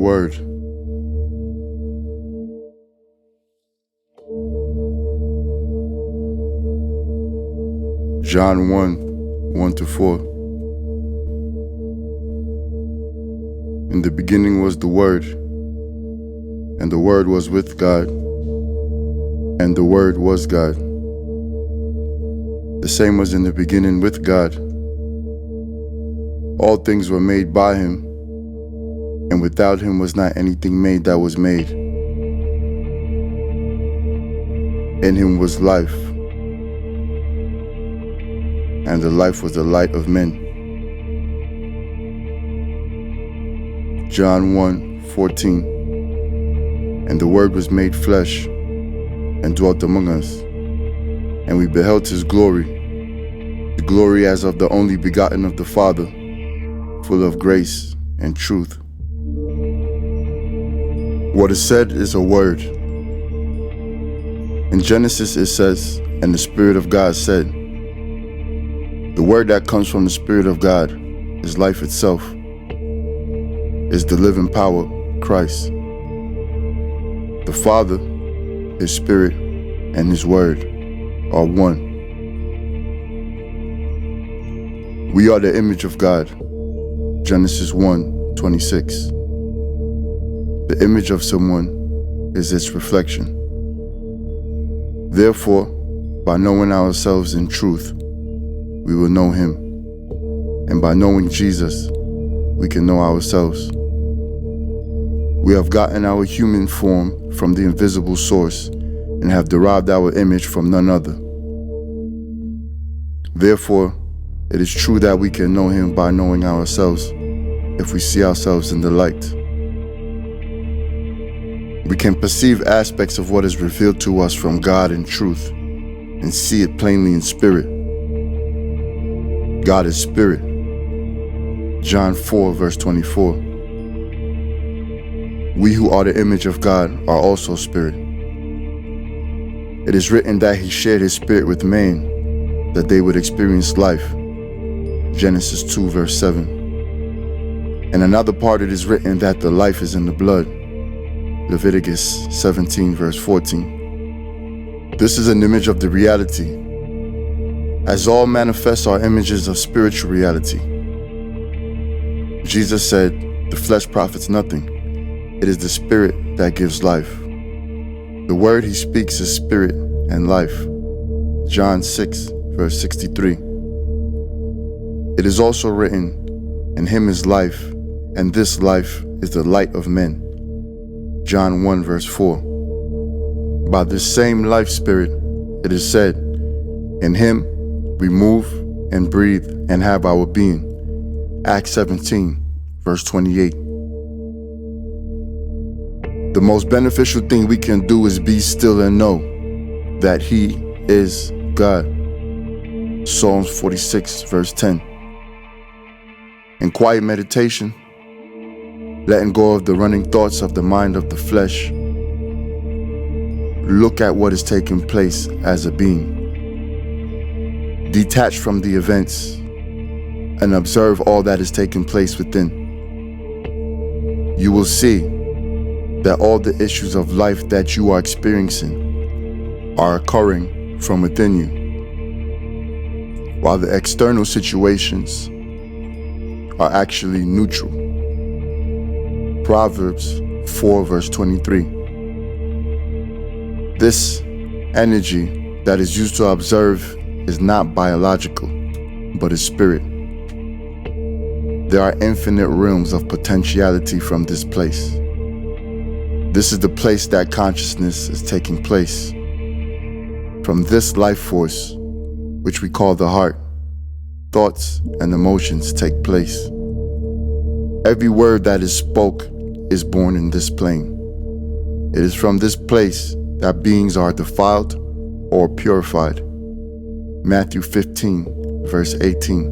Word. John 1:1-4. In the beginning was the Word, and the Word was with God, and the Word was God. The same was in the beginning with God. All things were made by him, and without him was not anything made that was made. In him was life, and the life was the light of men. John 1:14. And the Word was made flesh, and dwelt among us, and we beheld his glory, the glory as of the only begotten of the Father, full of grace and truth. What is said is a word. In Genesis it says, and the Spirit of God said. The word that comes from the Spirit of God is life itself, is the living power, Christ. The Father, his Spirit, and his Word are one. We are the image of God. Genesis 1:26. The image of someone is its reflection. Therefore, by knowing ourselves in truth, we will know him. And by knowing Jesus, we can know ourselves. We have gotten our human form from the invisible source and have derived our image from none other. Therefore, it is true that we can know him by knowing ourselves if we see ourselves in the light. We can perceive aspects of what is revealed to us from God in truth and see it plainly in spirit. God is spirit. John 4:24. We who are the image of God are also spirit. It is written that he shared his spirit with man, that they would experience life. Genesis 2:7. In another part it is written that the life is in the blood. Leviticus 17:14. This is an image of the reality, as all manifests are images of spiritual reality. Jesus said, the flesh profits nothing. It is the Spirit that gives life. The word he speaks is spirit and life. John 6:63. It is also written, in him is life, and this life is the light of men. John 1:4. By this same life spirit, it is said, in him we move and breathe and have our being. Acts 17:28. The most beneficial thing we can do is be still and know that he is God. Psalms 46:10. In quiet meditation, letting go of the running thoughts of the mind of the flesh, look at what is taking place as a being. Detach from the events and observe all that is taking place within. You will see that all the issues of life that you are experiencing are occurring from within you, while the external situations are actually neutral. Proverbs 4:23. This energy that is used to observe is not biological, but is spirit. There are infinite realms of potentiality from this place. This is the place that consciousness is taking place. From this life force, which we call the heart, thoughts and emotions take place. Every word that is spoke is born in this plane. It is from this place that beings are defiled or purified. Matthew 15:18.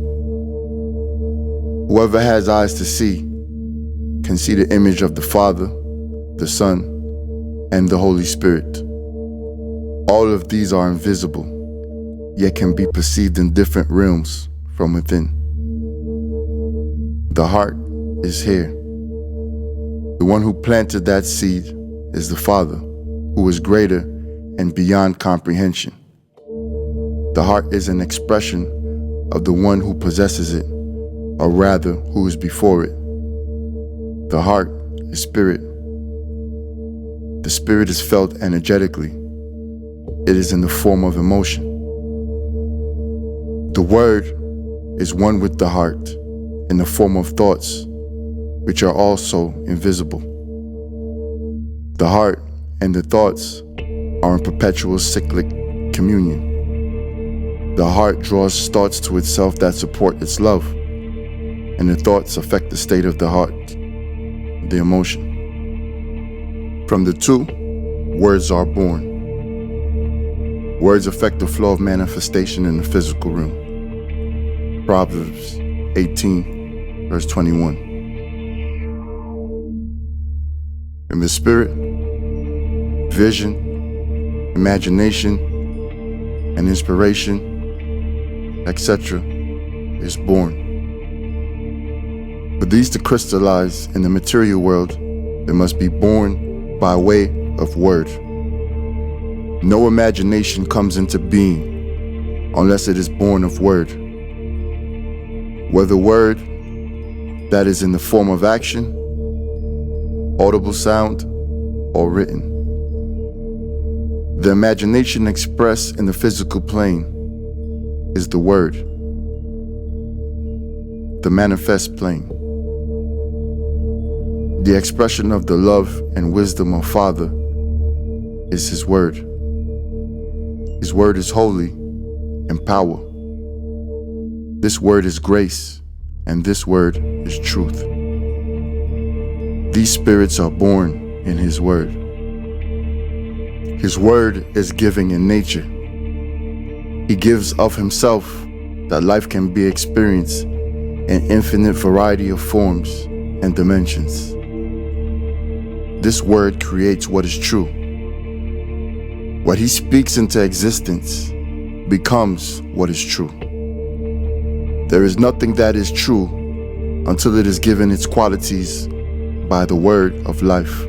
Whoever has eyes to see can see the image of the Father, the Son, and the Holy Spirit. All of these are invisible, yet can be perceived in different realms from within. The heart is here. The one who planted that seed is the Father, who is greater and beyond comprehension. The heart is an expression of the one who possesses it, or rather, who is before it. The heart is spirit. The spirit is felt energetically. It is in the form of emotion. The word is one with the heart in the form of thoughts, which are also invisible. The heart and the thoughts are in perpetual cyclic communion. The heart draws thoughts to itself that support its love, and the thoughts affect the state of the heart, the emotion. From the two, words are born. Words affect the flow of manifestation in the physical realm. Proverbs 18, verse 21. In the spirit, vision, imagination, and inspiration, etc., is born. For these to crystallize in the material world, they must be born by way of word. No imagination comes into being unless it is born of word. Whether word that is in the form of action, audible sound, or written. The imagination expressed in the physical plane is the word, the manifest plane. The expression of the love and wisdom of Father is His word. His word is holy and power. This word is grace, and this word is truth. These spirits are born in His word. His word is giving in nature. He gives of Himself that life can be experienced in infinite variety of forms and dimensions. This word creates what is true. What He speaks into existence becomes what is true. There is nothing that is true until it is given its qualities by the word of life.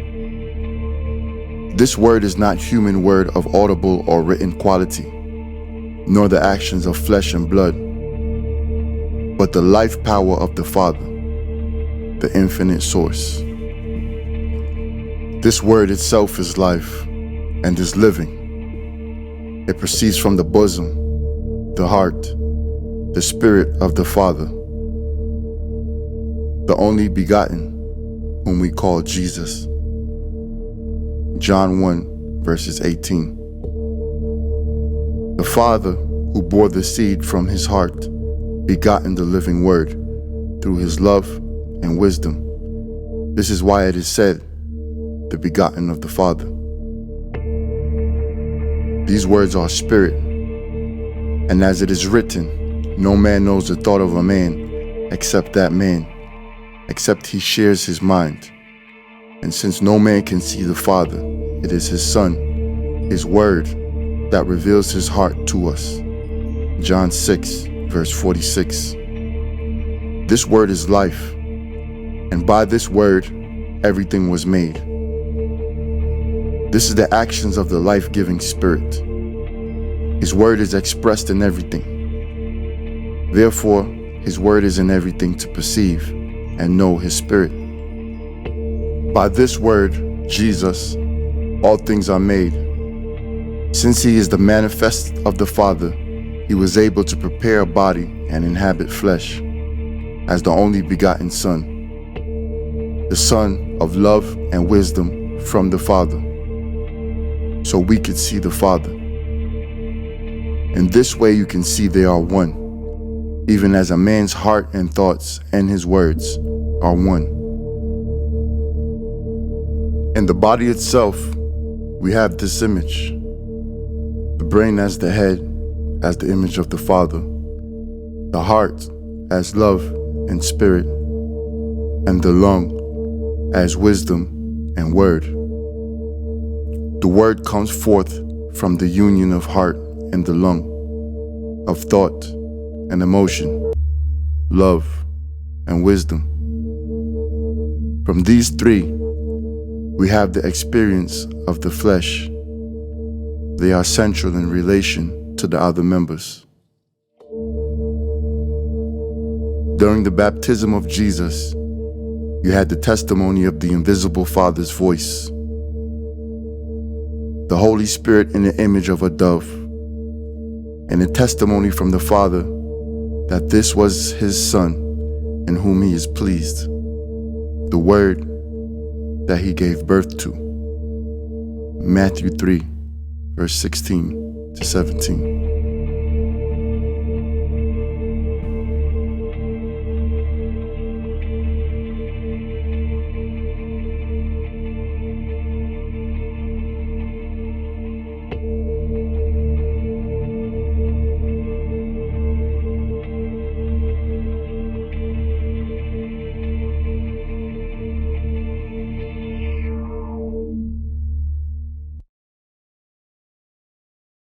This word is not human word of audible or written quality, nor the actions of flesh and blood, but the life power of the Father, the infinite source. This word itself is life and is living. It proceeds from the bosom, the heart, the spirit of the Father, the only begotten, whom we call Jesus. John 1, verses 18. The Father, who bore the seed from His heart, begotten the living Word through His love and wisdom. This is why it is said, the begotten of the Father. These words are spirit, and as it is written, no man knows the thought of a man except that man, except he shares his mind. And since no man can see the Father, it is His Son, His Word, that reveals His heart to us. John 6, verse 46. This word is life, and by this word, everything was made. This is the actions of the life-giving Spirit. His word is expressed in everything. Therefore, His word is in everything to perceive and know His Spirit. By this word, Jesus, all things are made. Since He is the manifest of the Father, He was able to prepare a body and inhabit flesh as the only begotten Son, the Son of love and wisdom from the Father, so we could see the Father. In this way you can see they are one, even as a man's heart and thoughts and his words are one. In the body itself, we have this image. The brain as the head, as the image of the Father. The heart as love and spirit. And the lung as wisdom and word. The word comes forth from the union of heart and the lung, of thought and emotion, love and wisdom. From these three, We have the experience of the flesh. They are central in relation to the other members. During the baptism of Jesus, you had the testimony of the invisible Father's voice, the Holy Spirit in the image of a dove, and a testimony from the Father that this was his Son in whom he is pleased, the Word that he gave birth to. Matthew 3, verse 16 to 17.